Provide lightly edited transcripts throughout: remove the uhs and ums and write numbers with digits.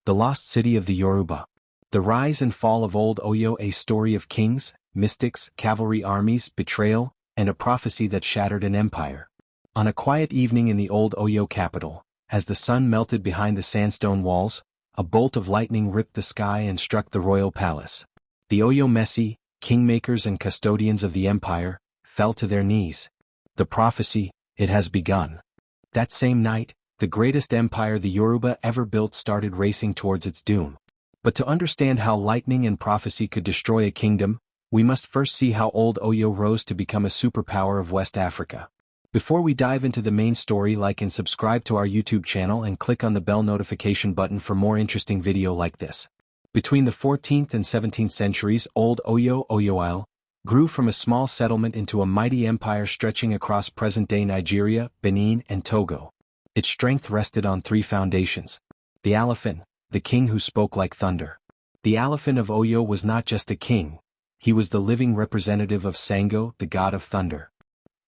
The Lost City of the Yoruba. The Rise and Fall of Old Oyo, a story of kings, mystics, cavalry armies, betrayal, and a prophecy that shattered an empire. On a quiet evening in the Old Oyo capital, as the sun melted behind the sandstone walls, a bolt of lightning ripped the sky and struck the royal palace. The Oyo Messi, kingmakers and custodians of the empire, fell to their knees. The prophecy, it has begun. That same night, the greatest empire the Yoruba ever built started racing towards its doom. But to understand how lightning and prophecy could destroy a kingdom, we must first see how Old Oyo rose to become a superpower of West Africa. Before we dive into the main story, like and subscribe to our YouTube channel and click on the bell notification button for more interesting video like this. Between the 14th and 17th centuries, Old Oyo, Oyo-Ile, grew from a small settlement into a mighty empire stretching across present-day Nigeria, Benin, and Togo. Its strength rested on three foundations. The Alaafin, the king who spoke like thunder. The Alaafin of Oyo was not just a king, he was the living representative of Sango, the god of thunder.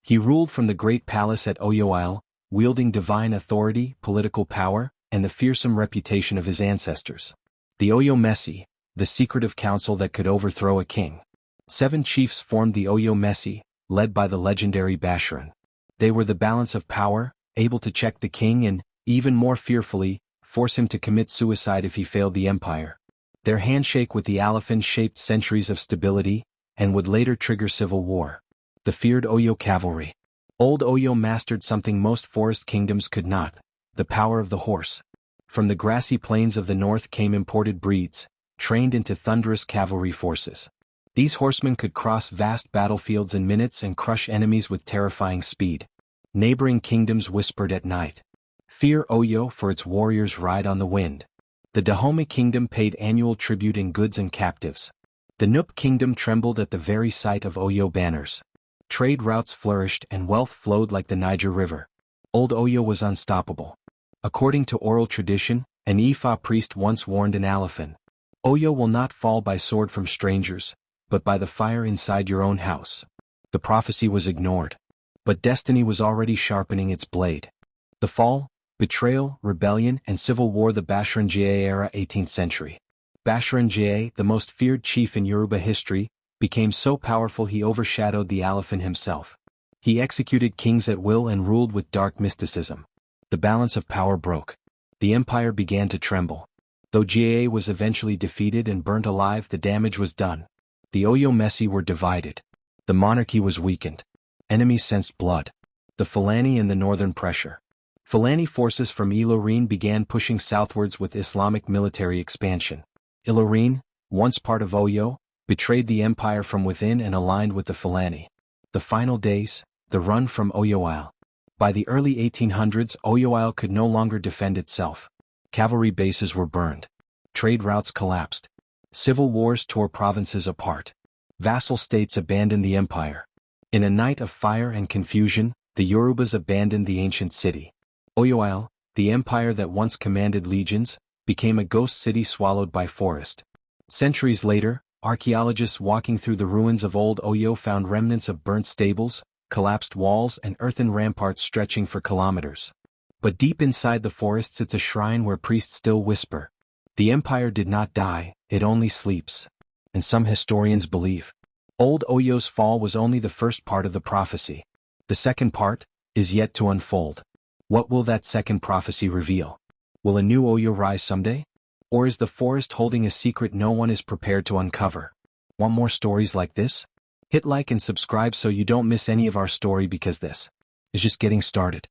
He ruled from the great palace at Oyo-Ile, wielding divine authority, political power, and the fearsome reputation of his ancestors. The Oyo Messi, the secretive council that could overthrow a king. 7 chiefs formed the Oyo Messi, led by the legendary Basharan. They were the balance of power, able to check the king and, even more fearfully, force him to commit suicide if he failed the empire. Their handshake with the Alaafin shaped centuries of stability, and would later trigger civil war. The feared Oyo cavalry. Old Oyo mastered something most forest kingdoms could not: the power of the horse. From the grassy plains of the north came imported breeds, trained into thunderous cavalry forces. These horsemen could cross vast battlefields in minutes and crush enemies with terrifying speed. Neighboring kingdoms whispered at night, "Fear Oyo, for its warriors ride on the wind." The Dahomey kingdom paid annual tribute in goods and captives. The Nupe kingdom trembled at the very sight of Oyo banners. Trade routes flourished and wealth flowed like the Niger River. Old Oyo was unstoppable. According to oral tradition, an Ifa priest once warned an Alaafin, "Oyo will not fall by sword from strangers, but by the fire inside your own house." The prophecy was ignored. But destiny was already sharpening its blade. The fall, betrayal, rebellion, and civil war. The Basharan era, 18th century. Basharan, the most feared chief in Yoruba history, became so powerful he overshadowed the Alaafin himself. He executed kings at will and ruled with dark mysticism. The balance of power broke. The empire began to tremble. Though Gaa was eventually defeated and burnt alive, the damage was done. The Oyo Messi were divided. The monarchy was weakened. Enemies sensed blood. The Fulani and the northern pressure. Fulani forces from Ilorin began pushing southwards with Islamic military expansion. Ilorin, once part of Oyo, betrayed the empire from within and aligned with the Fulani. The final days, the run from Oyo-Ile. By the early 1800s, Oyo-Ile could no longer defend itself. Cavalry bases were burned. Trade routes collapsed. Civil wars tore provinces apart. Vassal states abandoned the empire. In a night of fire and confusion, the Yorubas abandoned the ancient city. Oyo-Ile, the empire that once commanded legions, became a ghost city swallowed by forest. Centuries later, archaeologists walking through the ruins of Old Oyo found remnants of burnt stables, collapsed walls, and earthen ramparts stretching for kilometers. But deep inside the forests sits a shrine where priests still whisper, "The empire did not die, it only sleeps." And some historians believe Old Oyo's fall was only the first part of the prophecy. The second part is yet to unfold. What will that second prophecy reveal? Will a new Oyo rise someday? Or is the forest holding a secret no one is prepared to uncover? Want more stories like this? Hit like and subscribe so you don't miss any of our story, because this is just getting started.